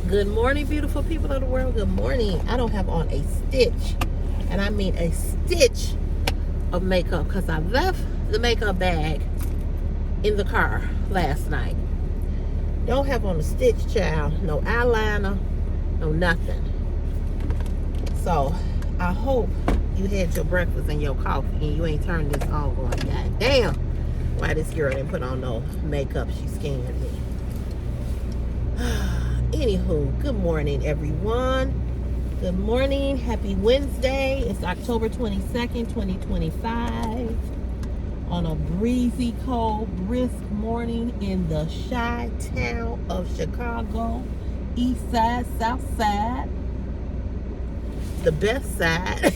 Good morning, beautiful people of the world. Good morning. I don't have on a stitch, and I mean a stitch of makeup because I left the makeup bag in the car last night. Don't have on a stitch, child. No eyeliner, no nothing. So I hope you had your breakfast and your coffee and you ain't turned this on going, God damn, why this girl didn't put on no makeup? She scared me. Anywho, good morning, everyone. Good morning. Happy Wednesday. It's October 22nd, 2025. On a breezy, cold, brisk morning in the Chi-Town of Chicago. East side, south side. The best side.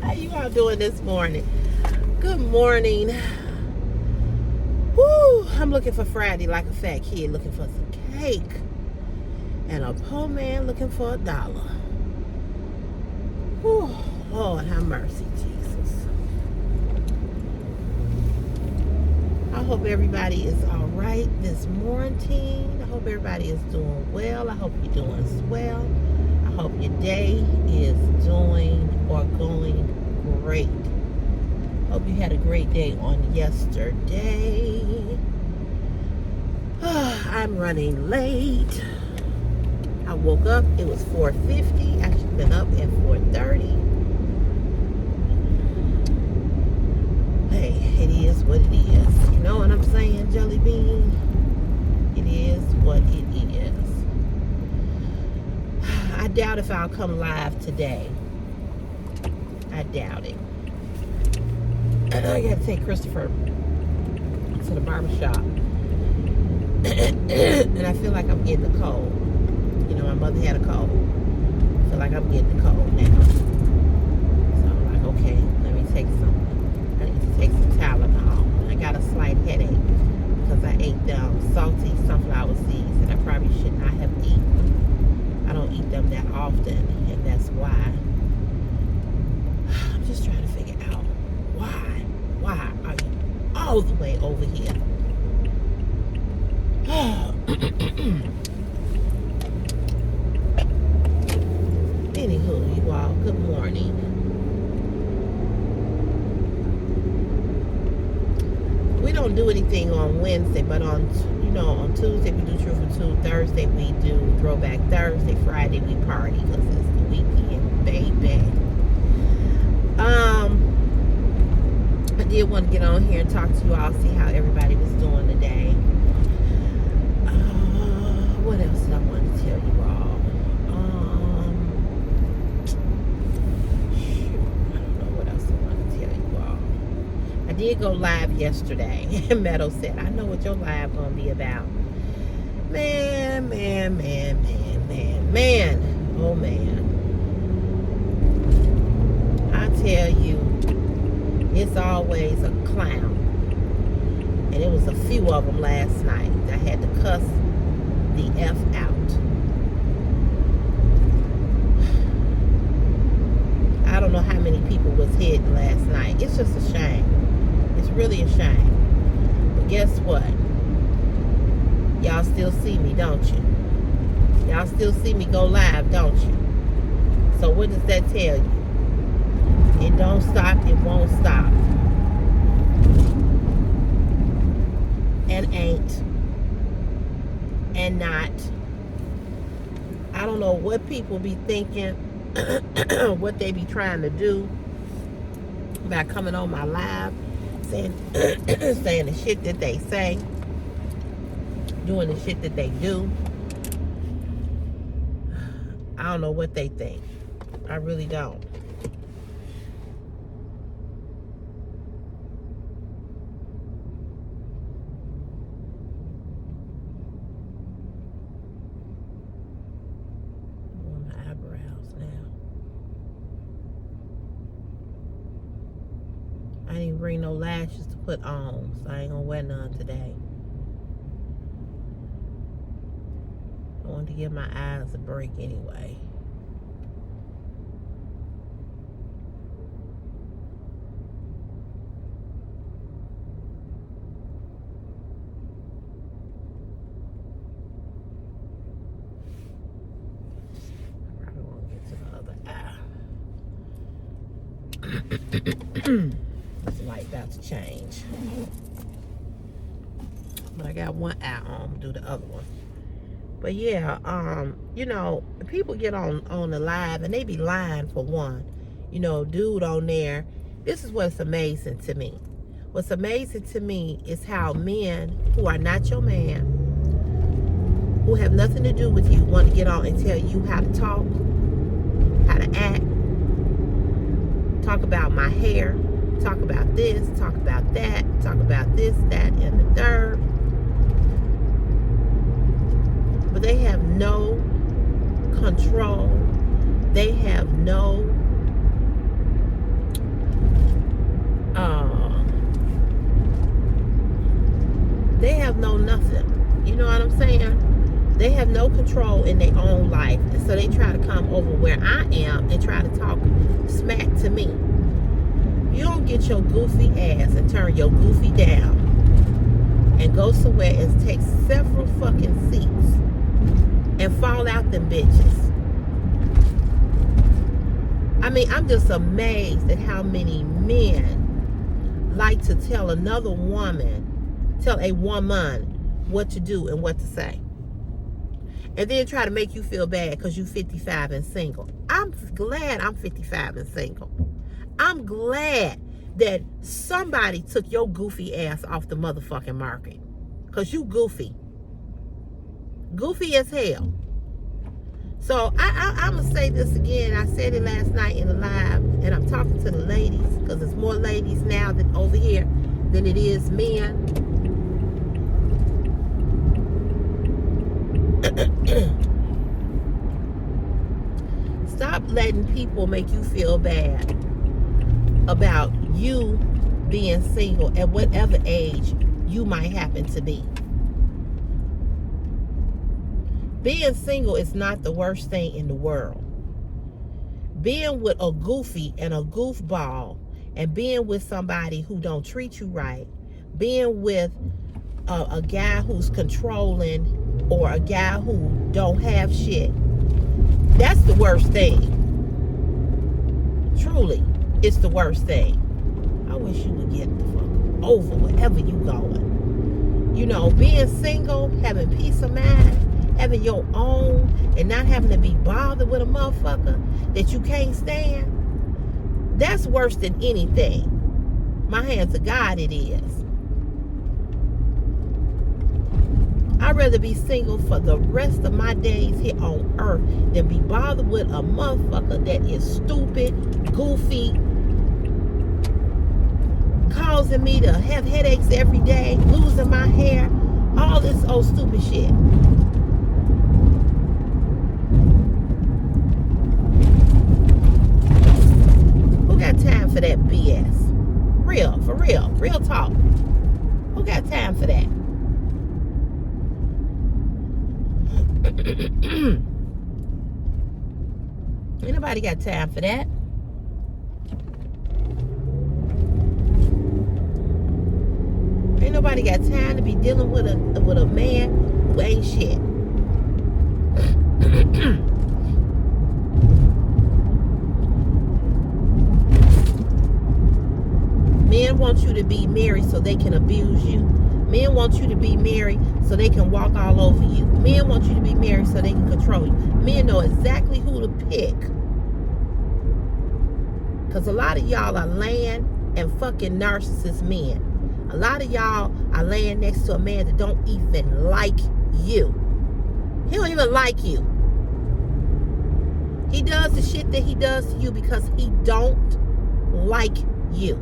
How you all doing this morning? Good morning. Woo, I'm looking for Friday like a fat kid looking for some cake. And a poor man looking for $1. Whew, Lord have mercy, Jesus. I hope everybody is all right this morning. I hope everybody is doing well. I hope you're doing swell. I hope your day is doing or going great. Hope you had a great day on yesterday. I'm running late. I woke up, it was 4:50. I should have been up at 4:30. Hey, it is what it is. You know what I'm saying, Jelly Bean? It is what it is. I doubt if I'll come live today. I doubt it. I gotta take Christopher to the barbershop. And I feel like I'm getting a cold. You know, my mother had a cold. I feel like I'm getting a cold now. So I'm like, okay, let me take some. I need to take some Tylenol. I got a slight headache because I ate salty sunflower seeds that I probably should not have eaten. I don't eat them that often, and that's why. I'm just trying to figure out why. Why are you all the way over here? Anywho, you all, good morning. We don't do anything on Wednesday, but on Tuesday we do Truth or Two. Thursday we do Throwback Thursday. Friday we party because it's the weekend, baby. I did want to get on here and talk to you all, see how everybody was doing today. What else did I want to tell you all? I did go live yesterday, and Meadow said, I know what your live gonna be about. Man, oh man. I tell you, it's always a clown. And it was a few of them last night. I had to cuss the F out. I don't know how many people was hit last night. It's just a shame. It's really a shame. But guess what? Y'all still see me, don't you? Y'all still see me go live, don't you? So what does that tell you? It don't stop, it won't stop. And ain't. And not. I don't know what people be thinking, what they be trying to do by coming on my live, saying the shit that they say, doing the shit that they do. I don't know what they think. I really don't. I'm on my eyebrows now. I didn't bring no lashes to put on, so I ain't gonna wear none today. I wanted to give my eyes a break anyway. This light about to change. But I got one eye on, do the other one. But yeah, you know, people get on the live and they be lying for one. You know, dude on there. This is what's amazing to me. What's amazing to me is how men who are not your man, who have nothing to do with you, want to get on and tell you how to talk, how to act, talk about my hair, talk about this, talk about that, talk about this, that, and the third. But they have no control. They have no nothing. You know what I'm saying? They have no control in their own life. And so they try to come over where I am and try to talk smack to me. You don't get your goofy ass and turn your goofy down and go somewhere and take several fucking seats and fall out them bitches. I mean, I'm just amazed at how many men like to tell a woman what to do and what to say. And then try to make you feel bad because you 55 and single. I'm glad I'm 55 and single. I'm glad that somebody took your goofy ass off the motherfucking market. Because you goofy. Goofy as hell. So I'm going to say this again. I said it last night in the live. And I'm talking to the ladies. Because there's more ladies now than over here than it is men. Stop letting people make you feel bad about you being single at whatever age you might happen to be. Being single is not the worst thing in the world. Being with a goofy and a goofball and being with somebody who don't treat you right, being with a guy who's controlling or a guy who don't have shit, that's the worst thing. Truly, it's the worst thing. I wish you would get the fuck over wherever you going. You know, being single, having peace of mind, having your own, and not having to be bothered with a motherfucker that you can't stand, that's worse than anything. My hands to God, it is. I'd rather be single for the rest of my days here on earth than be bothered with a motherfucker that is stupid, goofy, causing me to have headaches every day, losing my hair, all this old stupid shit. Who got time for that BS? For real talk. Who got time for that? Ain't nobody got time for that. Ain't nobody got time to be dealing with a man who ain't shit. Men want you to be married so they can abuse you. Men want you to be married so they can walk all over you. Men want you to be married so they can control you. Men know exactly who to pick. Because a lot of y'all are laying and fucking narcissist men. A lot of y'all are laying next to a man that don't even like you. He don't even like you. He does the shit that he does to you because he don't like you.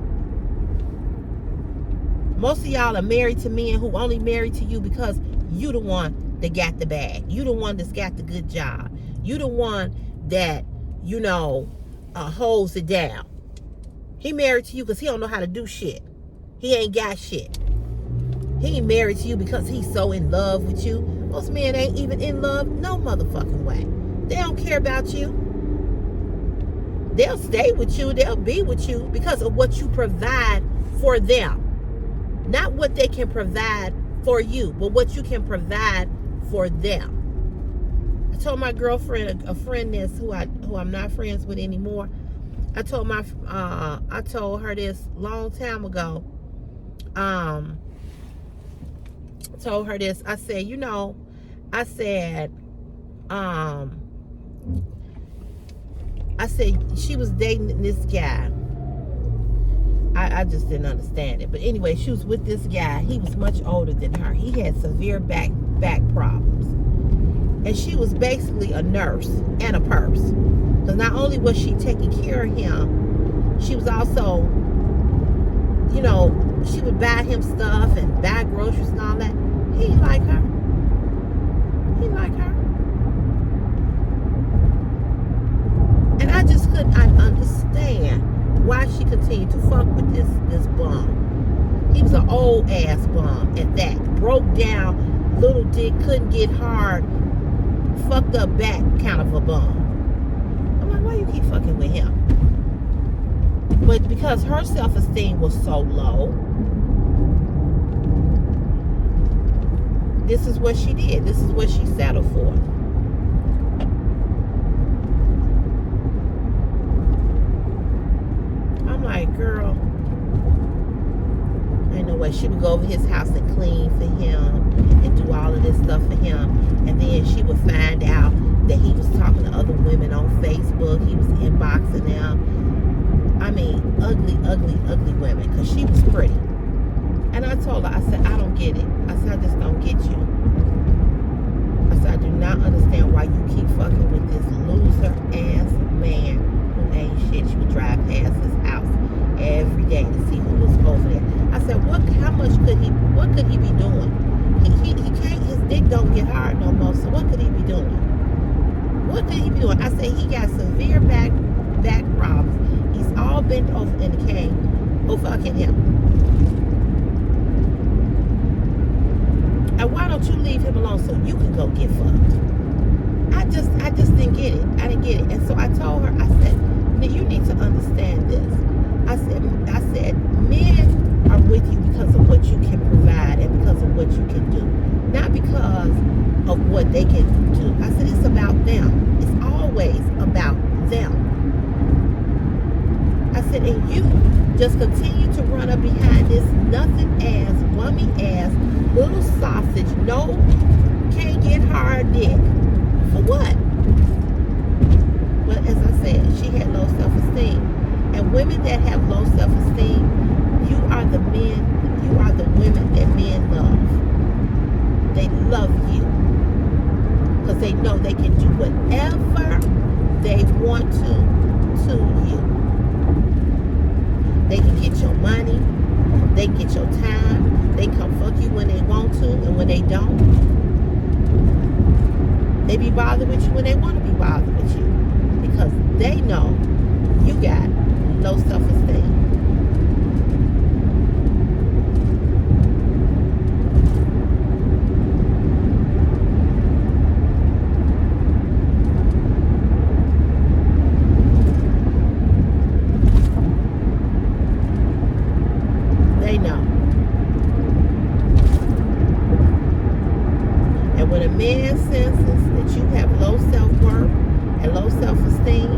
Most of y'all are married to men who only married to you because you the one that got the bag. You the one that's got the good job. You the one that, you know, holds it down. He married to you because he don't know how to do shit. He ain't got shit. He ain't married to you because he's so in love with you. Most men ain't even in love no motherfucking way. They don't care about you. They'll stay with you. They'll be with you because of what you provide for them. Not what they can provide for you, but what you can provide for them. I told my girlfriend, a friend this who I'm not friends with anymore, I told her this long time ago. Told her this. I said, I said, um, I said she was dating this guy. I just didn't understand it. But anyway, she was with this guy. He was much older than her. He had severe back problems. And she was basically a nurse and a purse. Because not only was she taking care of him, she was also, she would buy him stuff and buy groceries and all that. He didn't like her. He didn't like her. And I just couldn't understand why she continued to fuck with this bum. He was an old ass bum at that. Broke down, little dick, couldn't get hard, fucked up back kind of a bum. I'm like, why you keep fucking with him? But because her self-esteem was so low, this is what she did. This is what she settled for. I'm like, girl, ain't no way. She would go over his house and clean for him and do all of this stuff for him. And then she would find out that he was talking to other women on Facebook. He was inboxing them. I mean, ugly, ugly, ugly women. Because she was pretty. And I told her, I said, I don't get it. I said, I just don't get you. I said, I do not understand why you keep fucking with this loser ass man who ain't shit. She would drive past his house every day to see who was over there. I said, what could he be doing? He can't, his dick don't get hard no more, so what could he be doing? What could he be doing? I said, he got severe back problems. He's all bent over in the cane. Who fucking him? And why don't you leave him alone so you can go get fucked? I just didn't get it. I didn't get it. And so I told her, I said, you need to understand this. I said, men are with you because of what you can provide and because of what you can do. Not because of what they can do. I said, it's about them. It's always about them. I said, and you just continue to run up behind this nothing ass, bummy ass, little sausage, no, can't get hard dick. For what? But as I said, she had low self-esteem. And women that have low self-esteem, you are the women that men love. They love you. Because they know they can do whatever they want to you. They can get your money. They can get your time. They come fuck you when they want to, and when they don't, they be bothered with you when they want to be bothered with you. Because they know you got low self-esteem. They know. And when a man senses that you have low self-worth and low self-esteem,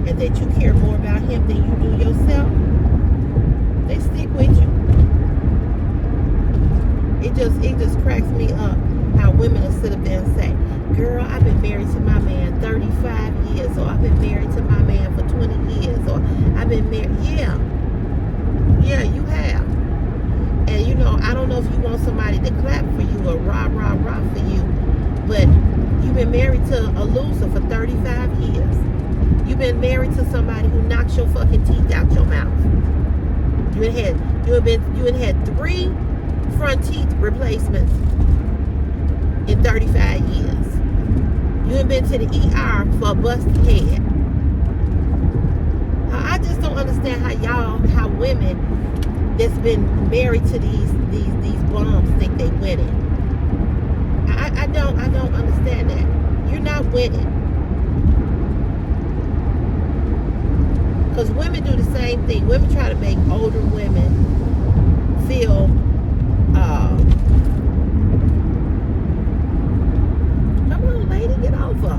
and that you care more about him than you do yourself, they stick with you. It just cracks me up how women will sit up there and say, girl, I've been married to my man 35 years, or I've been married to my man for 20 years, or I've been married. Yeah, you have. And I don't know if you want somebody to clap for you or rah, rah, rah for you, but you've been married to a loser for 35 years. You've been married to somebody who knocks your fucking teeth out your mouth. You had 3 front teeth replacements in 35 years. You ain't been to the ER for a busted head. I just don't understand how women that's been married to these bums think they winning. I don't understand that. You're not winning. Because women do the same thing. Women try to make older women feel come on, lady, get over.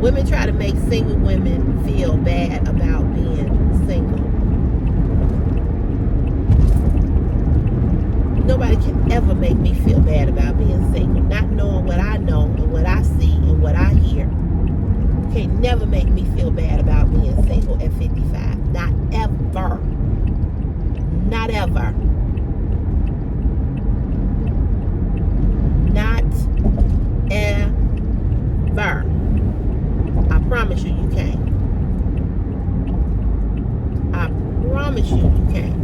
Women try to make single women feel bad about being single. Nobody can ever make me feel bad about being single. Not knowing what I know and what I see and what I hear. Can never make me feel bad about being single at 55. Not ever. Not ever. Not ever. I promise you, you can't. I promise you, you can't.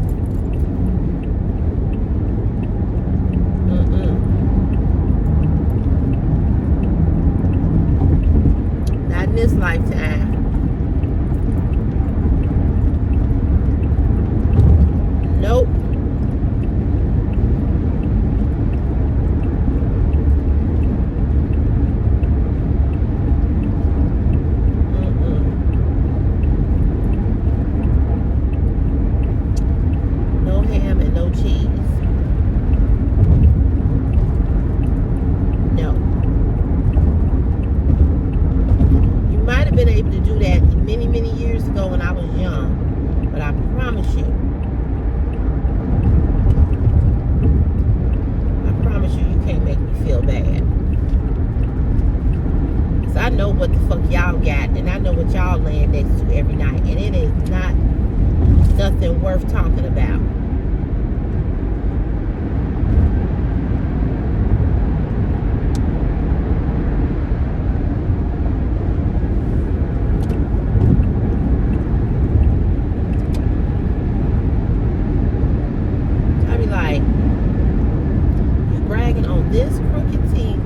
Not in this lifetime. Nope. No ham and no cheese. No. You might have been able to do that many, many years ago when I was young. But I promise you, you can't make me feel bad. Cause I know what the fuck y'all got, and I know what y'all laying next to every night, and it is not nothing worth talking about. I be like, you bragging on this crooked teeth,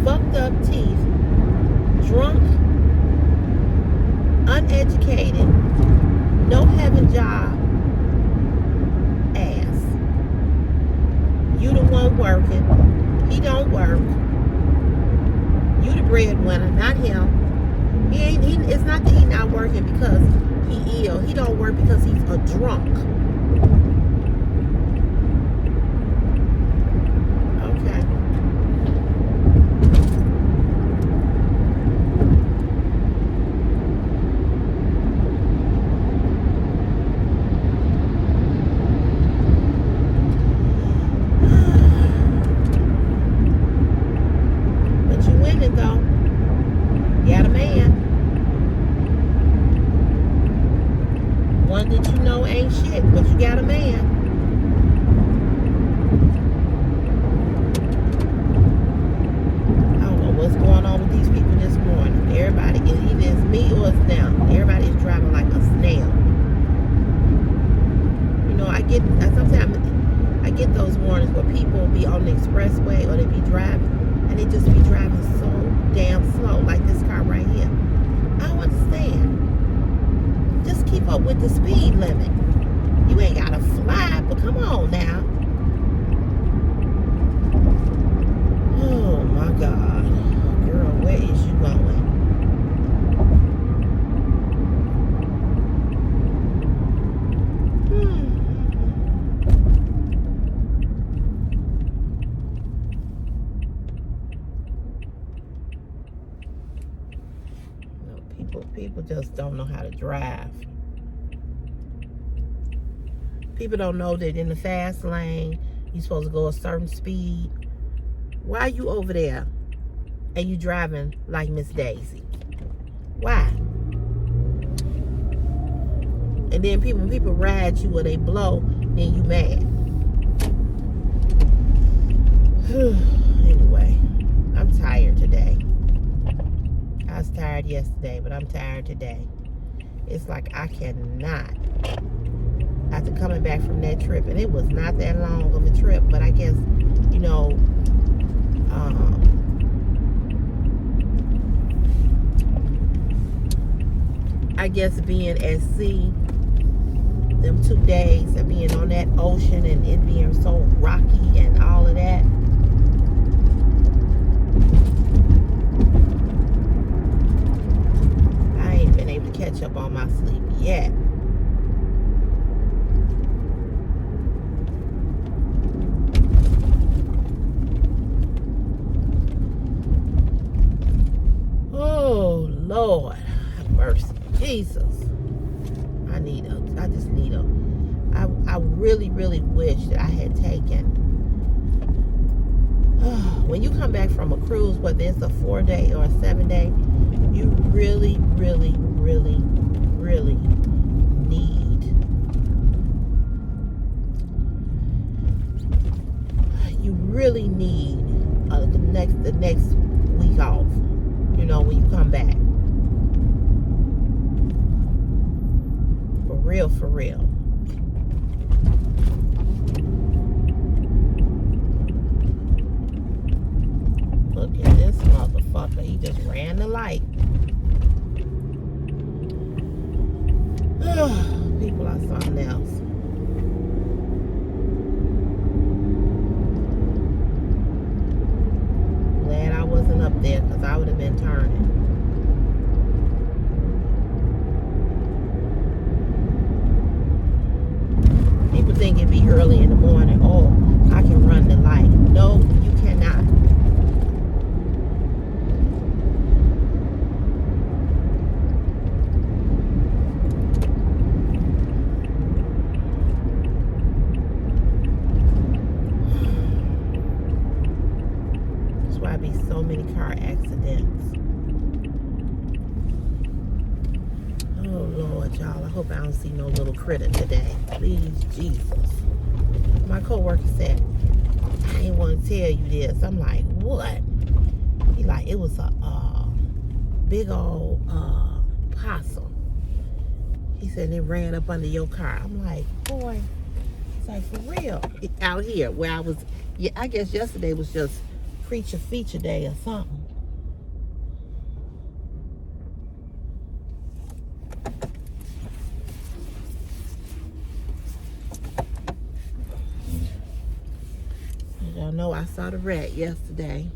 fucked up teeth, drunk, uneducated, no having job ass. You the one working. He don't work. You the breadwinner, not him. It's not that he not working because he ill. He don't work because he's a drunk. Okay. But you winning though. You got a man. One that you know ain't shit, but you got a man. I don't know what's going on with these people this morning. Everybody, either it's me or it's them. Everybody is driving like a snail. You know, sometimes I get those warnings where people be on the expressway or they be driving and they just be driving so damn slow, like this car right here. I don't understand. Just keep up with the speed limit. You ain't gotta fly, but come on now. Oh my God. Girl, where is you going? No, people just don't know how to drive. People don't know that in the fast lane, you're supposed to go a certain speed. Why are you over there and you driving like Miss Daisy? Why? And then when people ride you or they blow, then you mad. Anyway, I'm tired today. I was tired yesterday, but I'm tired today. It's like I cannot. After coming back from that trip, and it was not that long of a trip, but I guess, you know, I guess being at sea, them 2 days of being on that ocean and it being so rocky and all of that. I ain't been able to catch up on my sleep yet. Lord, have mercy. Jesus. I just need a, I really, really wish that I had taken, when you come back from a cruise, whether it's a 4-day or a 7-day, you really, really, really, really need, the next week off, you know, when you come back. For real. Look at this motherfucker. He just ran the light. People are something else. Glad I wasn't up there, because I would have been turning. People think it'd be early in the morning. Oh, I can run the light. No, you cannot. That's why I be so many car accidents. Oh Lord, y'all. I hope I don't see no little critter today. Please, Jesus. My coworker said, I ain't want to tell you this. I'm like, what? He like, it was a big old possum. He said it ran up under your car. I'm like, boy, it's like, for real. Out here where I was, yeah, I guess yesterday was just creature feature day or something. Y'all know I saw the rat yesterday.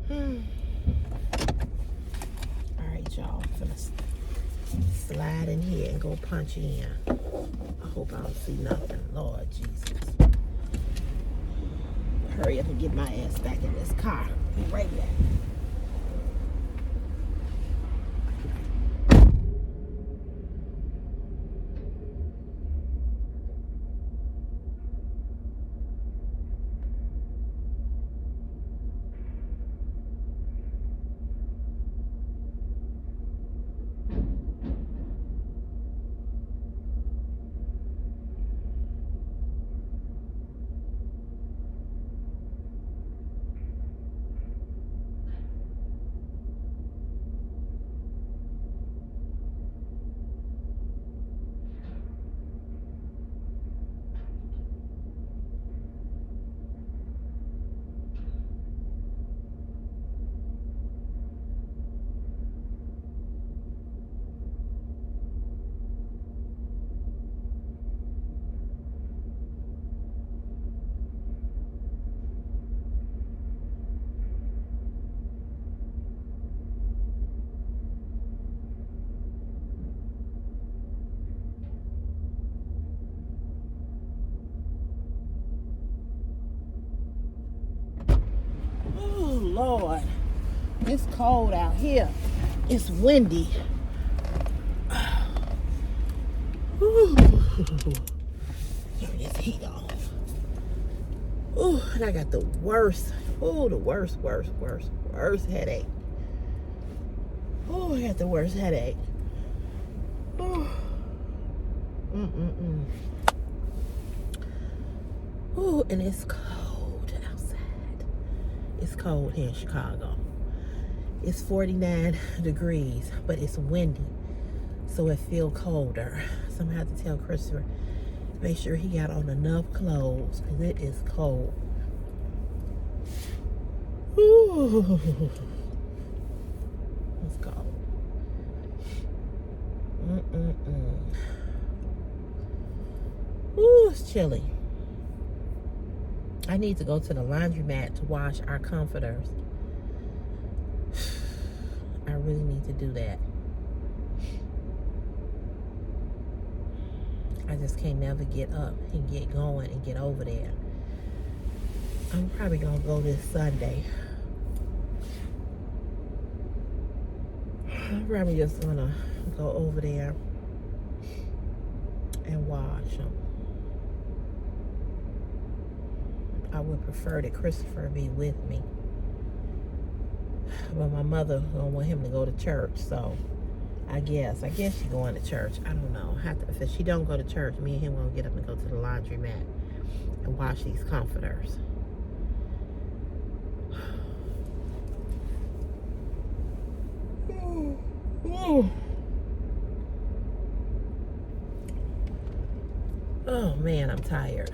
All right, y'all. I'm gonna slide in here and go punch in. I hope I don't see nothing. Lord Jesus. Hurry up and get my ass back in this car. Be right back. Lord, it's cold out here. It's windy. Turn this heat off. Ooh, and I got the worst headache. Oh, I got the worst headache. Oh. Oh, and it's cold outside. It's cold here in Chicago. It's 49 degrees, but it's windy, so it feels colder. So I'm gonna have to tell Christopher, make sure he got on enough clothes, because it is cold. Ooh. It's cold. Ooh, it's chilly. I need to go to the laundromat to wash our comforters. I really need to do that. I just can't never get up and get going and get over there. I'm probably gonna go this Sunday. I'm probably just gonna go over there and wash them. I would prefer that Christopher be with me, but my mother don't want him to go to church, so I guess she's going to church. I don't know. If she don't go to church, me and him gonna get up and go to the laundromat and wash these comforters. Oh man, I'm tired.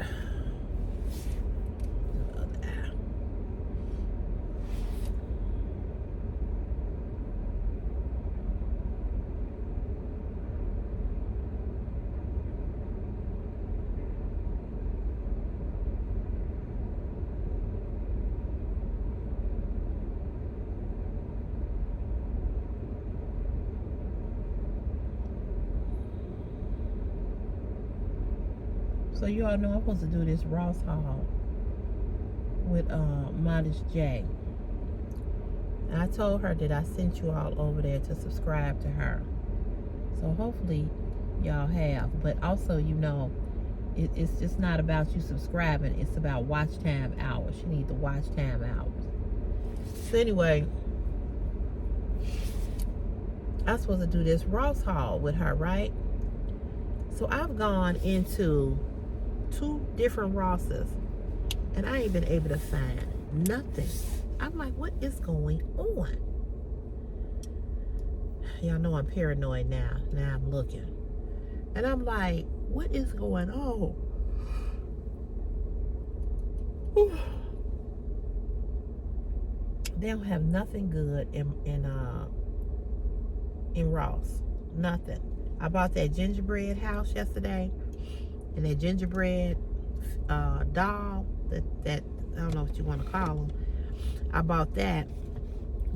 So you all know I'm supposed to do this Ross haul with Modest J. And I told her that I sent you all over there to subscribe to her. So hopefully y'all have. But also, you know, it's just not about you subscribing. It's about watch time hours. You need the watch time hours. So anyway, I'm supposed to do this Ross haul with her, right? So I've gone into 2 different Rosses and I ain't been able to find nothing. I'm like, what is going on? Y'all know I'm paranoid now. Now I'm looking. And I'm like, what is going on? They don't have nothing good in Ross. Nothing. I bought that gingerbread house yesterday. And that gingerbread doll, that I don't know what you want to call them. I bought that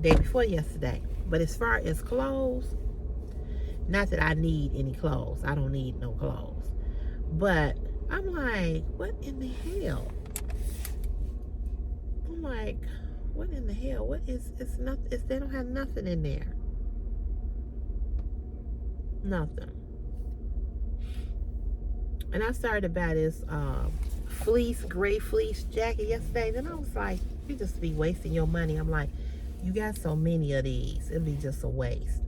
day before yesterday. But as far as clothes, not that I need any clothes. I don't need no clothes. But I'm like, what in the hell? I'm like, what in the hell? What is, it's nothing, they don't have nothing in there. Nothing. And I started to buy this gray fleece jacket yesterday. Then I was like, you just be wasting your money. I'm like, you got so many of these. It'll be just a waste.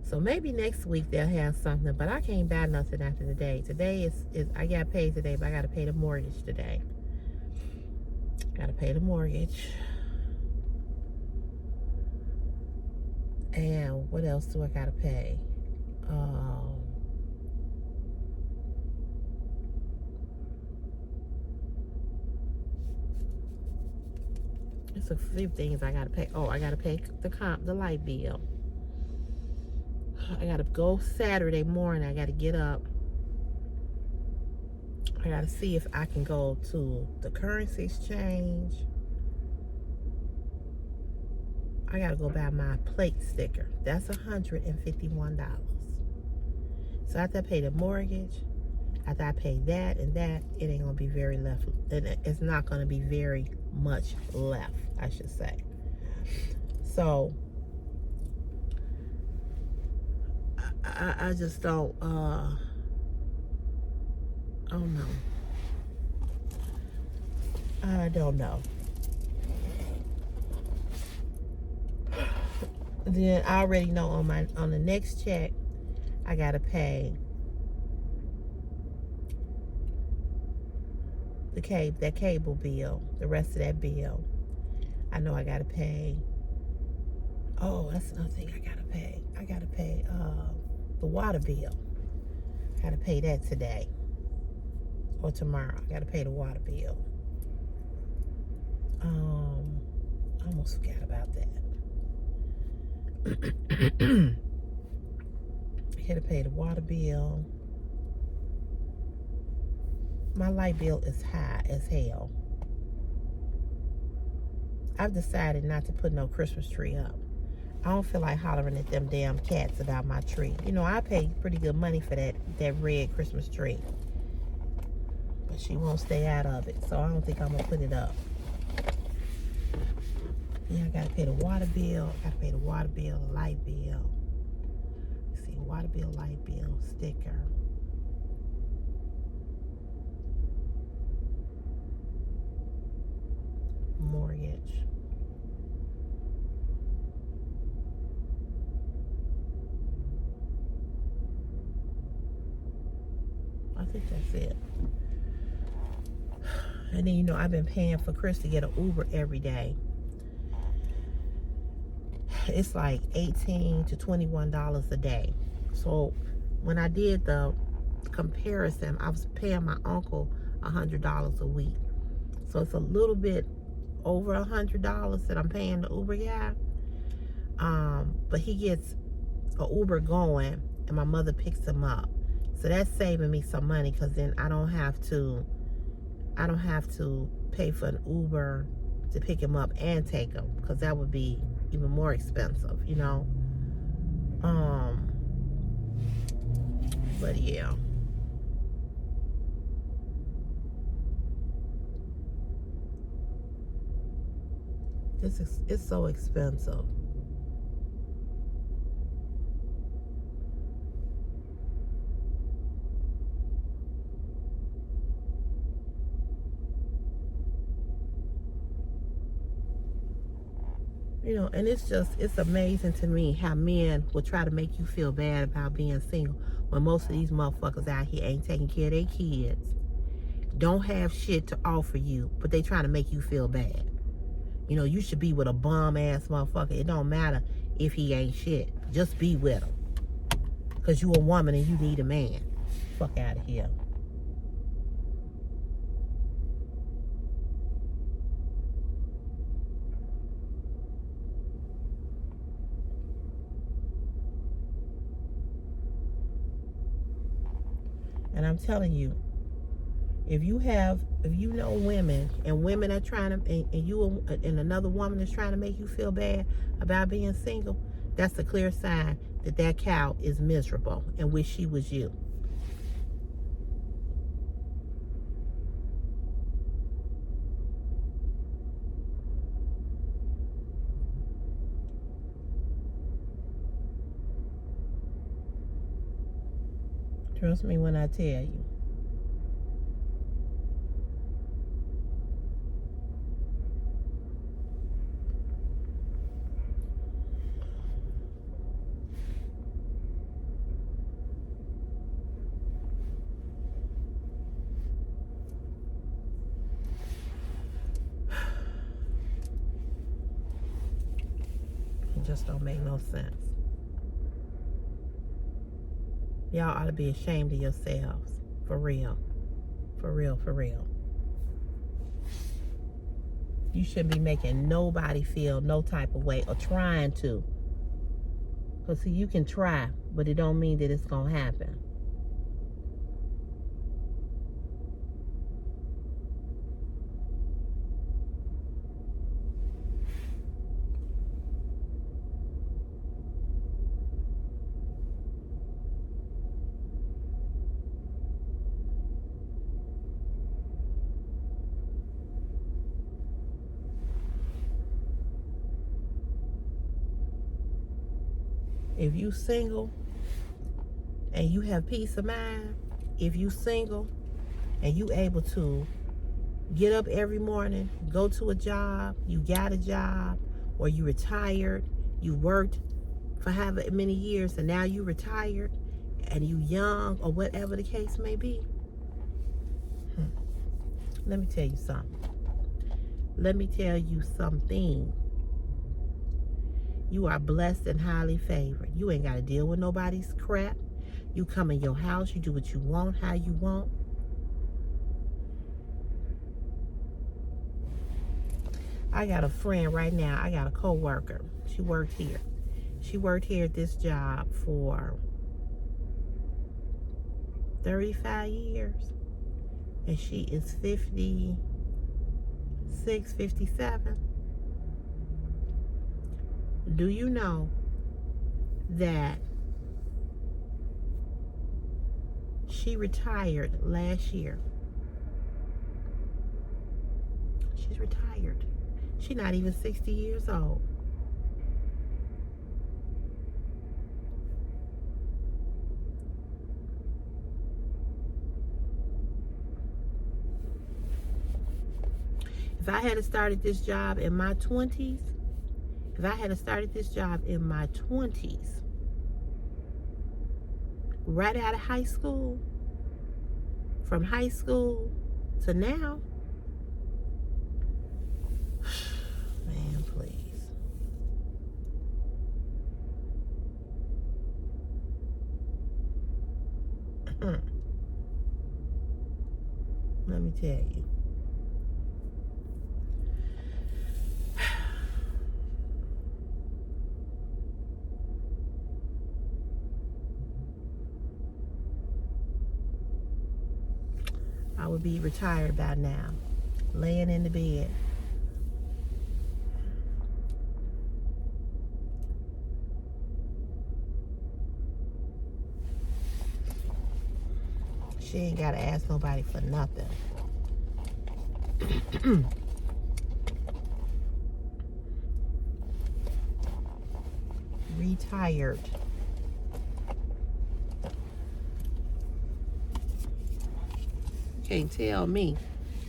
So maybe next week they'll have something. But I can't buy nothing after today. Today is I got paid today, but I got to pay the mortgage today. Got to pay the mortgage. And what else do I got to pay? It's a few things I gotta pay. Oh, I gotta pay the light bill. I gotta go Saturday morning. I gotta get up. I gotta see if I can go to the currency exchange. I gotta go buy my plate sticker. That's $151. So after I pay the mortgage, after I pay that and that, it ain't gonna be very left. It's not gonna be very much left, I should say. So I just don't know. I don't know. Then I already know on the next check I gotta pay that cable bill, the rest of that bill. I know I gotta pay. Oh, that's another thing I gotta pay. I gotta pay the water bill. I gotta pay that today or tomorrow. I gotta pay the water bill. I almost forgot about that. I gotta pay the water bill. My light bill is high as hell. I've decided not to put no Christmas tree up. I don't feel like hollering at them damn cats about my tree. You know, I pay pretty good money for that red Christmas tree. But she won't stay out of it, so I don't think I'm gonna put it up. Yeah, I gotta pay the water bill. I gotta pay the water bill, the light bill. Let's see, water bill, light bill, sticker. Mortgage. I think that's it. And then, you know, I've been paying for Chris to get an Uber every day. It's like $18 to $21 a day. So when I did the comparison, I was paying my uncle $100 a week. So it's a little bit over $100 that I'm paying the Uber guy. But he gets an Uber going and my mother picks him up. So that's saving me some money, because then I don't have to pay for an Uber to pick him up and take him, because that would be even more expensive, you know. But yeah. It's so expensive. You know, and it's amazing to me how men will try to make you feel bad about being single when most of these motherfuckers out here ain't taking care of their kids, don't have shit to offer you, but they trying to make you feel bad. You know, you should be with a bum-ass motherfucker. It don't matter if he ain't shit. Just be with him. Because you a woman and you need a man. Fuck out of here. And I'm telling you, if you know women, and women are trying to, and another woman is trying to make you feel bad about being single, that's a clear sign that that cow is miserable and wish she was you. Trust me when I tell you. It just don't make no sense. Y'all ought to be ashamed of yourselves. For real. For real, for real. You shouldn't be making nobody feel no type of way or trying to. Because see, you can try, but it don't mean that it's going to happen. If you single and you have peace of mind, if you single and you able to get up every morning, go to a job, you got a job, or you retired, you worked for however many years and now you retired and you young or whatever the case may be, let me tell you something. Let me tell you something. You are blessed and highly favored. You ain't got to deal with nobody's crap. You come in your house, you do what you want, how you want. I got a friend right now. I got a co-worker. She worked here. She worked here at this job for 35 years. And she is 56, 57. Do you know that she retired last year? She's retired. She's not even 60 years old. If I had started this job in my 20s, right out of high school, from high school to now, man, please. Let me tell you. I would be retired by now, laying in the bed. She ain't got to ask nobody for nothing. Retired. Can't tell me.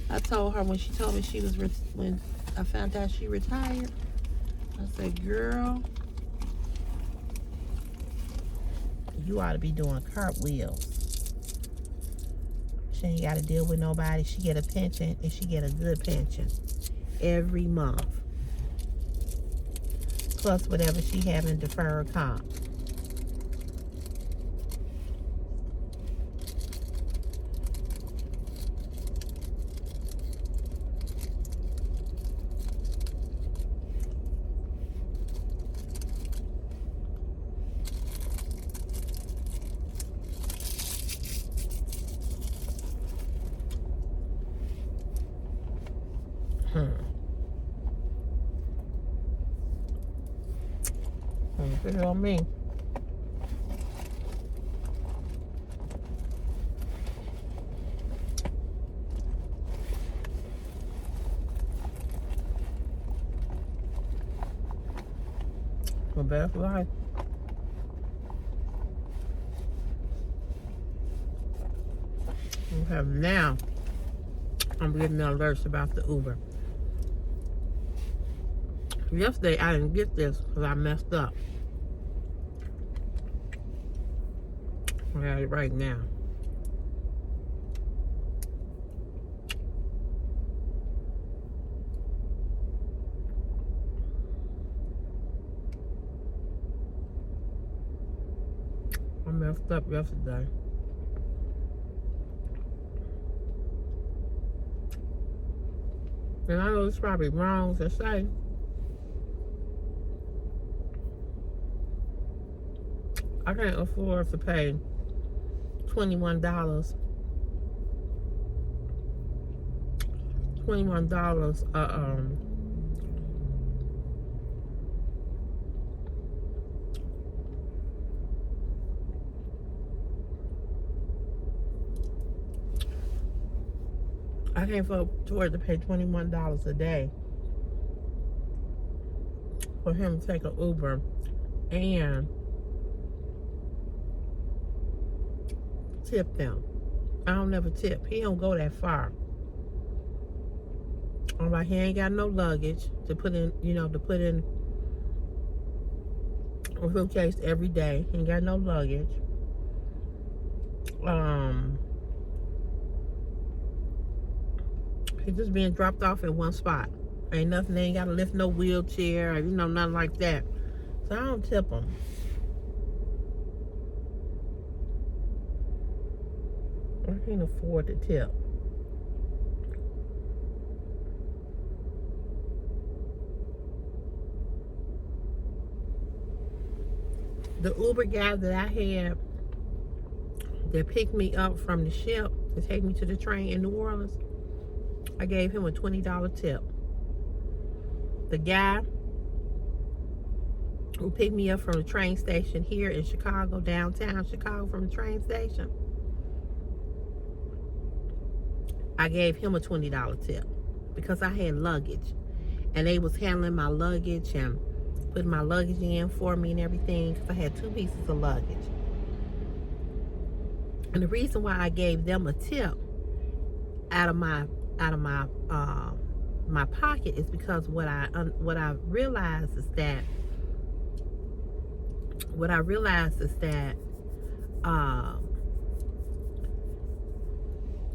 I told her when she told me she was, when I found out she retired, I said, girl, you ought to be doing cartwheels. She ain't got to deal with nobody. She get a pension, and she get a good pension every month. Plus whatever she have in deferred comp. Put it on me. My best life. Okay, now I'm getting alerts about the Uber. Yesterday I didn't get this because I messed up. I got it right now. I messed up yesterday. And I know it's probably wrong to say. I can't afford to pay $21. I can't afford to pay $21 a day for him to take an Uber and tip them. I don't never tip. He don't go that far. I'm like, he ain't got no luggage to put in, to put in a suitcase every day. He ain't got no luggage. He's just being dropped off at one spot. Ain't nothing, they ain't got to lift no wheelchair, or, nothing like that. So I don't tip him. I can't afford to tip. The Uber guy that I had that picked me up from the ship to take me to the train in New Orleans, I gave him a $20 tip. The guy who picked me up from the train station here in Chicago, downtown Chicago, from the train station, I gave him a $20 tip because I had luggage, and they was handling my luggage and putting my luggage in for me and everything, because I had 2 pieces of luggage. And the reason why I gave them a tip out of my my pocket is because what I realized is that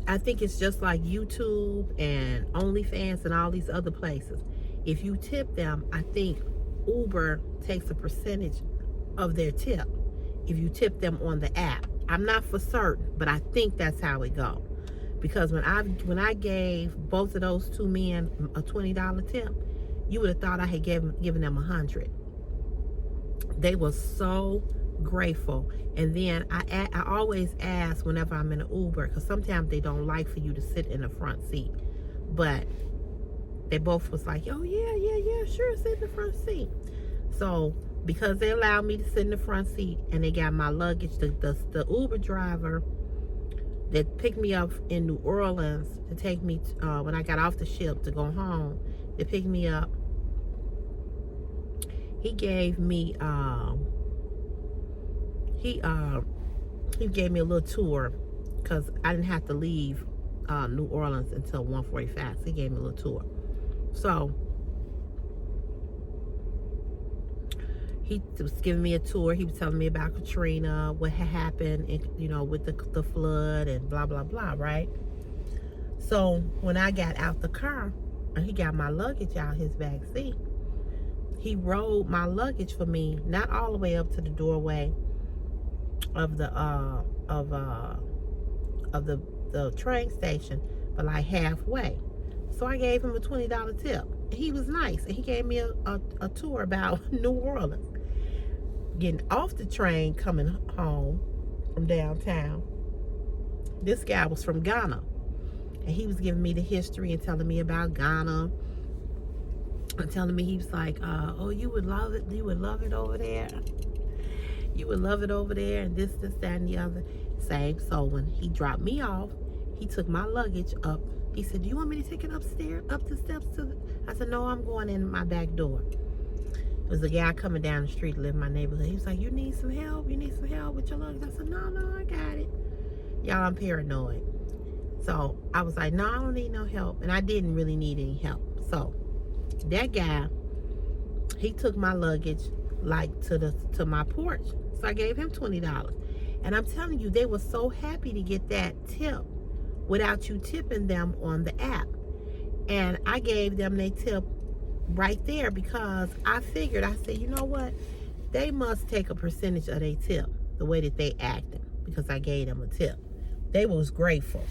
I think it's just like YouTube and OnlyFans and all these other places. If you tip them, I think Uber takes a percentage of their tip if you tip them on the app. I'm not for certain, but I think that's how it goes. Because when I gave both of those 2 men a $20 tip, you would have thought I had given them $100. They were so grateful. And then I always ask whenever I'm in an Uber, because sometimes they don't like for you to sit in the front seat, but they both was like, oh yeah, sure, sit in the front seat. So because they allowed me to sit in the front seat, and they got my luggage, the Uber driver that picked me up in New Orleans to take me when I got off the ship to go home, to pick me up, he gave me he gave me a little tour, because I didn't have to leave New Orleans until 1:45. So he gave me a little tour. So he was giving me a tour. He was telling me about Katrina, what had happened, with the flood and blah, blah, blah, right? So when I got out the car, and he got my luggage out his back seat, he rolled my luggage for me, not all the way up to the doorway of the train station, but like halfway. So I gave him a $20 tip. He was nice, and he gave me a tour about New Orleans. Getting off the train, coming home from downtown, this guy was from Ghana, and he was giving me the history and telling me about Ghana, and telling me, he was like, oh, you would love it over there. You would love it over there, and this, that, and the other. Same. So when he dropped me off, he took my luggage up. He said, do you want me to take it upstairs, up the steps I said, no, I'm going in my back door. It was a guy coming down the street, live in my neighborhood. He was like, you need some help? You need some help with your luggage? I said, no, I got it. Y'all, I'm paranoid. So I was like, no, I don't need no help. And I didn't really need any help. So that guy, he took my luggage like to my porch. So I gave him $20. And I'm telling you, they were so happy to get that tip without you tipping them on the app. And I gave them their tip right there, because I figured, I said, you know what? They must take a percentage of their tip, the way that they acted, because I gave them a tip. They was grateful.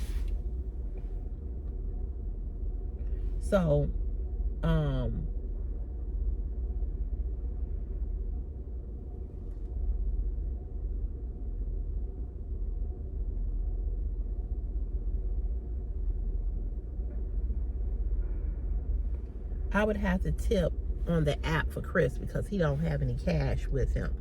So, I would have to tip on the app for Chris, because he don't have any cash with him.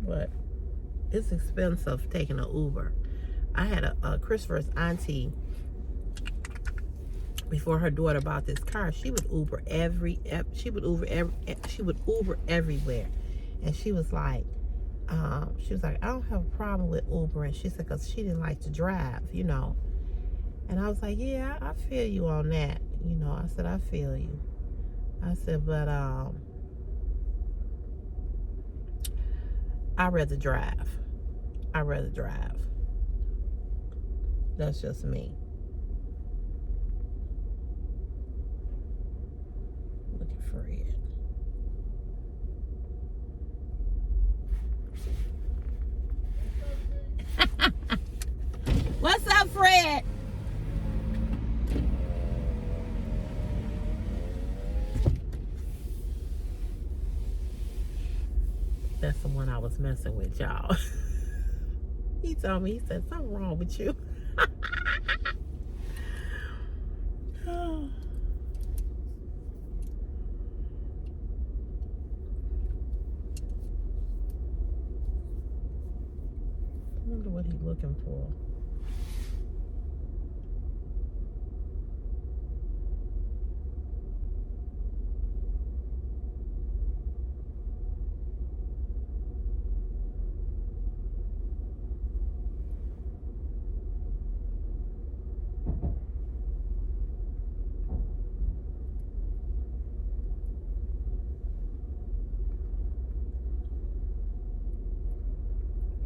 But it's expensive taking an Uber. I had a Christopher's auntie, before her daughter bought this car, she would Uber everywhere, and she was like, I don't have a problem with Ubering. She said, because she didn't like to drive, And I was like, yeah, I feel you on that. I said, I feel you. I said, but I'd rather drive. That's just me. Look at Fred. What's up, Fred? that's the one I was messing with, y'all. He told me, he said, something wrong with you. I wonder what he's looking for.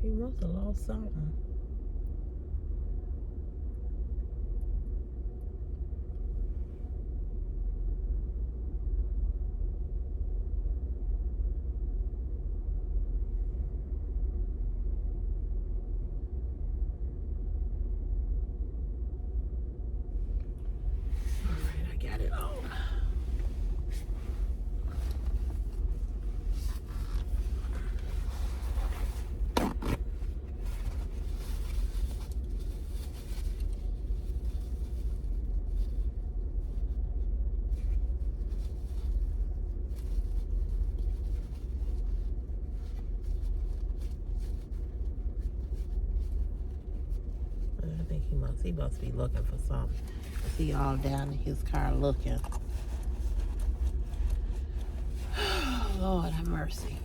He must have lost something. All right, I got it all. I think he must be looking for something. He all down in his car looking. Lord have mercy.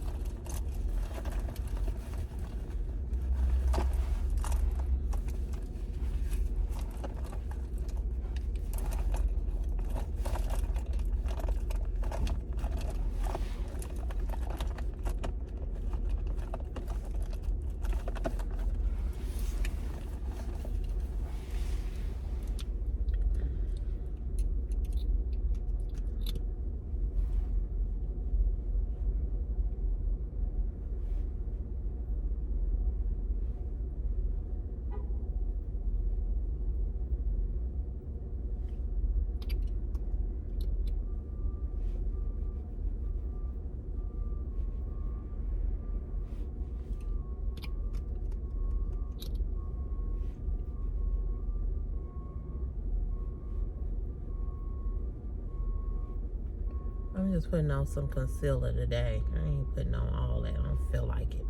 I'm just putting on some concealer today. I ain't putting on all that. I don't feel like it.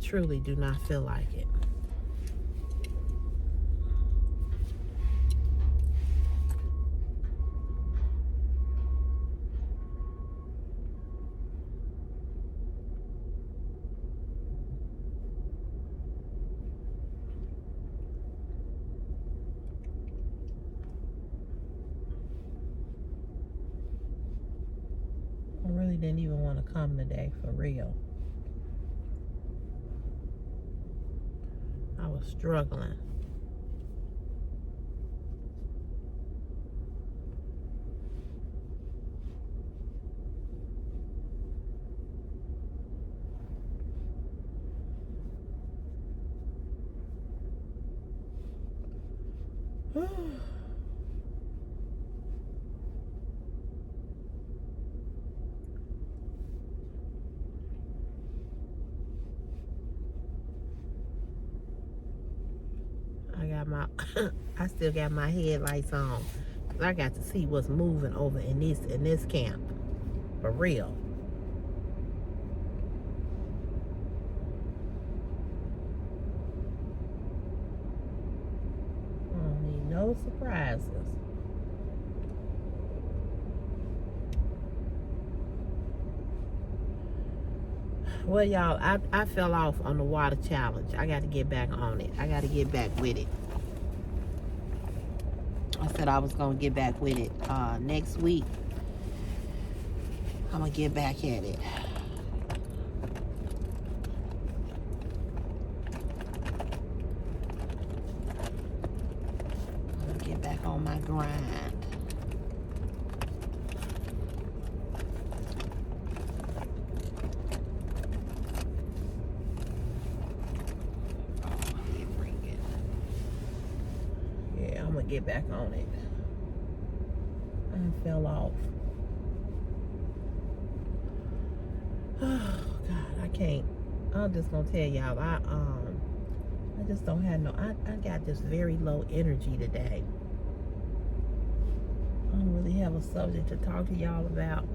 Truly do not feel like it. I really didn't even want to come today, for real. I was struggling. I still got my headlights on. I got to see what's moving over in this camp. For real. I don't need no surprises. Well, y'all, I fell off on the water challenge. I got to get back on it. I got to get back with it. I said I was going to get back with it next week. I'm going to get back at it. I'm going to get back on my grind. I'm gonna get back on it. I fell off. Oh God, I can't. I'm just gonna tell y'all. I just don't have no. I got this very low energy today. I don't really have a subject to talk to y'all about.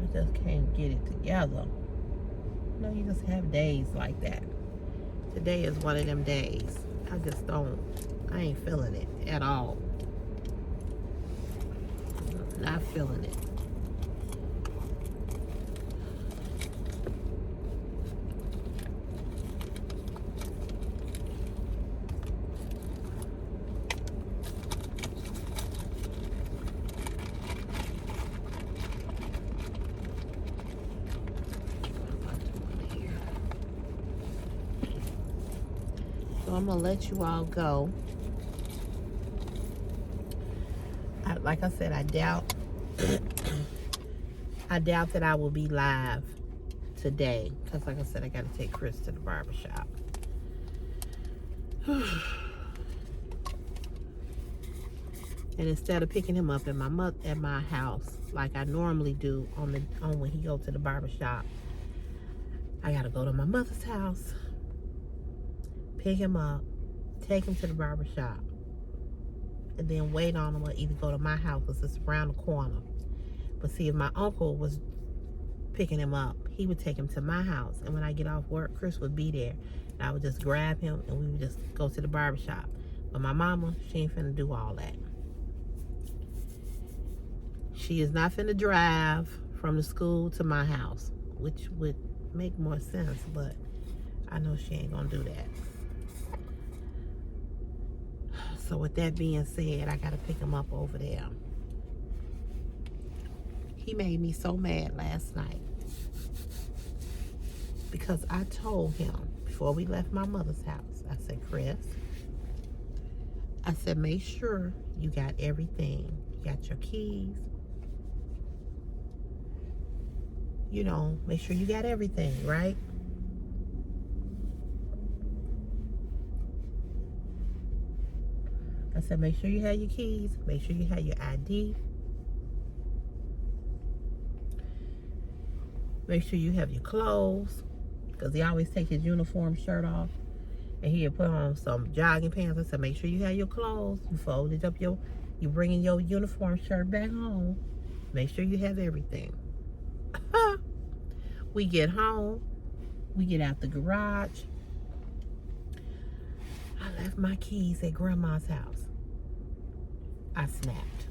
I just can't get it together. You know, you just have days like that. Today is one of them days. I just don't. I ain't feeling it at all. Not feeling it. So I'm gonna let you all go. Like I said, I doubt that I will be live today, because like I said, I got to take Chris to the barbershop. And instead of picking him up at my house like I normally do on when he goes to the barbershop, I gotta go to my mother's house, pick him up, take him to the barbershop, and then wait on him, or either go to my house because it's around the corner. But see, if my uncle was picking him up, he would take him to my house, and when I get off work, Chris would be there, and I would just grab him and we would just go to the barbershop. But my mama, she ain't finna do all that. She is not finna drive from the school to my house, which would make more sense, but I know she ain't gonna do that. So with that being said, I gotta pick him up over there. He made me so mad last night because I told him before we left my mother's house, I said, Chris, I said, make sure you got everything. You got your keys. You know, make sure you got everything, right? I said, make sure you have your keys. Make sure you have your ID. Make sure you have your clothes. Because he always takes his uniform shirt off. And he'll put on some jogging pants. I said, make sure you have your clothes. You folded up you bringing your uniform shirt back home. Make sure you have everything. We get home. We get out the garage. I left my keys at grandma's house. I snapped.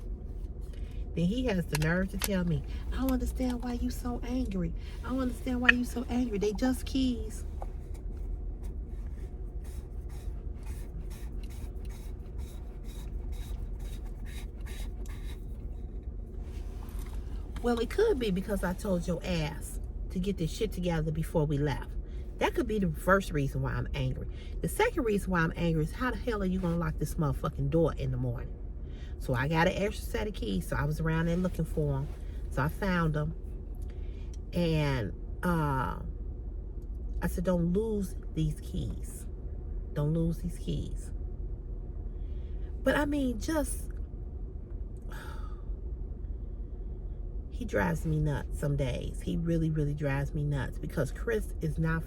Then he has the nerve to tell me, I don't understand why you so angry. I don't understand why you so angry. They just keys. Well, it could be because I told your ass to get this shit together before we left. That could be the first reason why I'm angry. The second reason why I'm angry is how the hell are you going to lock this motherfucking door in the morning? So I got an extra set of keys. So I was around there looking for them. So I found them. And I said, don't lose these keys. Don't lose these keys. But I mean, just... he drives me nuts some days. He really, really drives me nuts. Because Chris is not...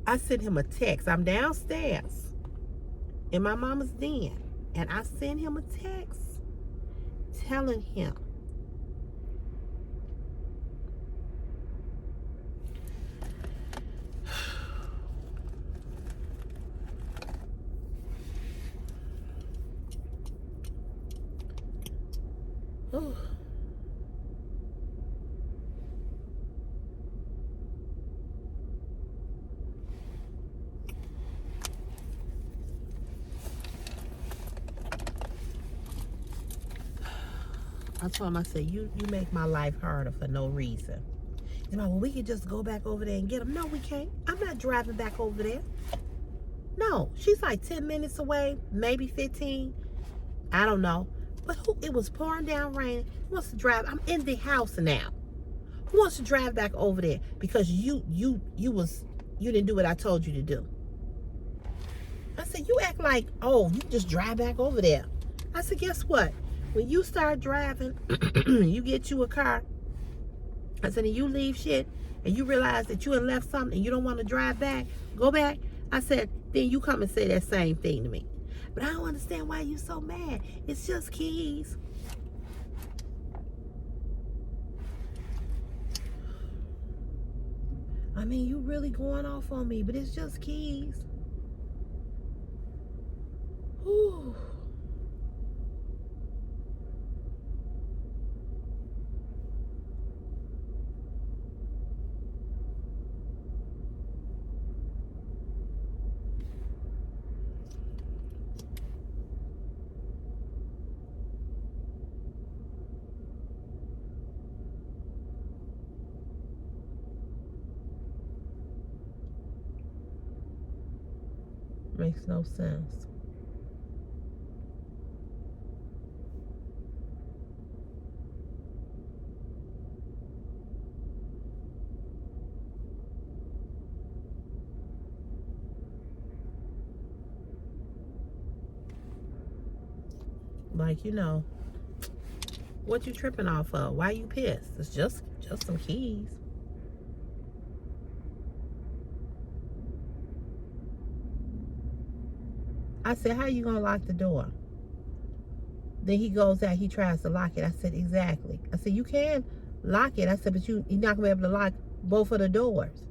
I sent him a text. I'm downstairs in my mama's den, and I sent him a text telling him I told him, I said, you make my life harder for no reason. He's like, well, we could just go back over there and get him. No, we can't. I'm not driving back over there. No, she's like 10 minutes away, maybe 15. I don't know. But it was pouring down rain. Who wants to drive? I'm in the house now. Who wants to drive back over there? Because you didn't do what I told you to do. I said, you act like, oh, you just drive back over there. I said, guess what? When you start driving, you get you a car, I said, and you leave shit and you realize that you had left something and you don't want to drive back, go back. I said, then you come and say that same thing to me. But I don't understand why you so mad. It's just keys. I mean, you really going off on me, but it's just keys. Whew. Makes no sense. Like, you know, what you tripping off of? Why you pissed? It's just some keys. I said, how you gonna lock the door? Then he goes out, he tries to lock it. I said, exactly. I said, you can lock it. I said, but you're not gonna be able to lock both of the doors.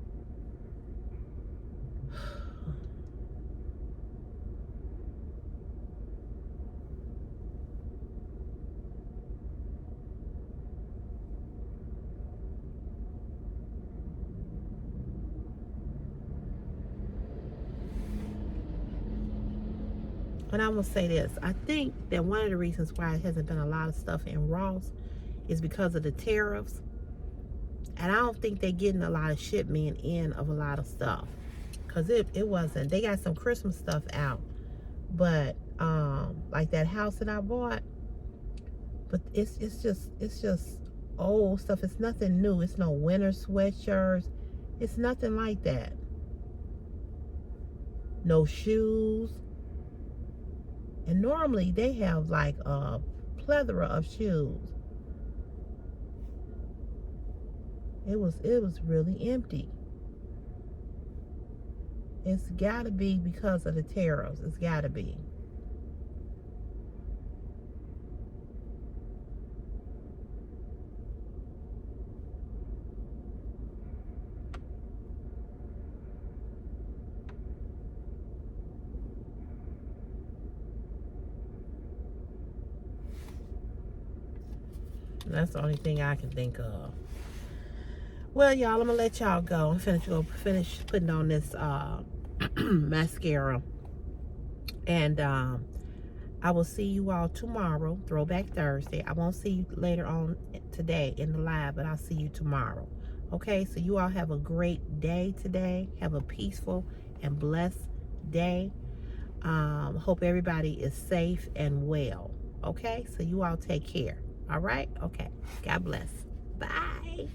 And I'm gonna say this. I think that one of the reasons why it hasn't been a lot of stuff in Ross is because of the tariffs. And I don't think they're getting a lot of shipment in of a lot of stuff. Cause it wasn't. They got some Christmas stuff out. But like that house that I bought, but it's just old stuff. It's nothing new. It's no winter sweatshirts. It's nothing like that. No shoes. And normally they have like a plethora of shoes. It was really empty. It's gotta be because of the tariffs. It's gotta be. That's the only thing I can think of. Well, y'all, I'm gonna let y'all go. I'm finish putting on this mascara, and I will see you all tomorrow, Throwback Thursday. I won't see you later on today in the live, but I'll see you tomorrow. Okay, so you all have a great day today. Have a peaceful and blessed day. Hope everybody is safe and well. Okay, so you all take care. All right? Okay. God bless. Bye.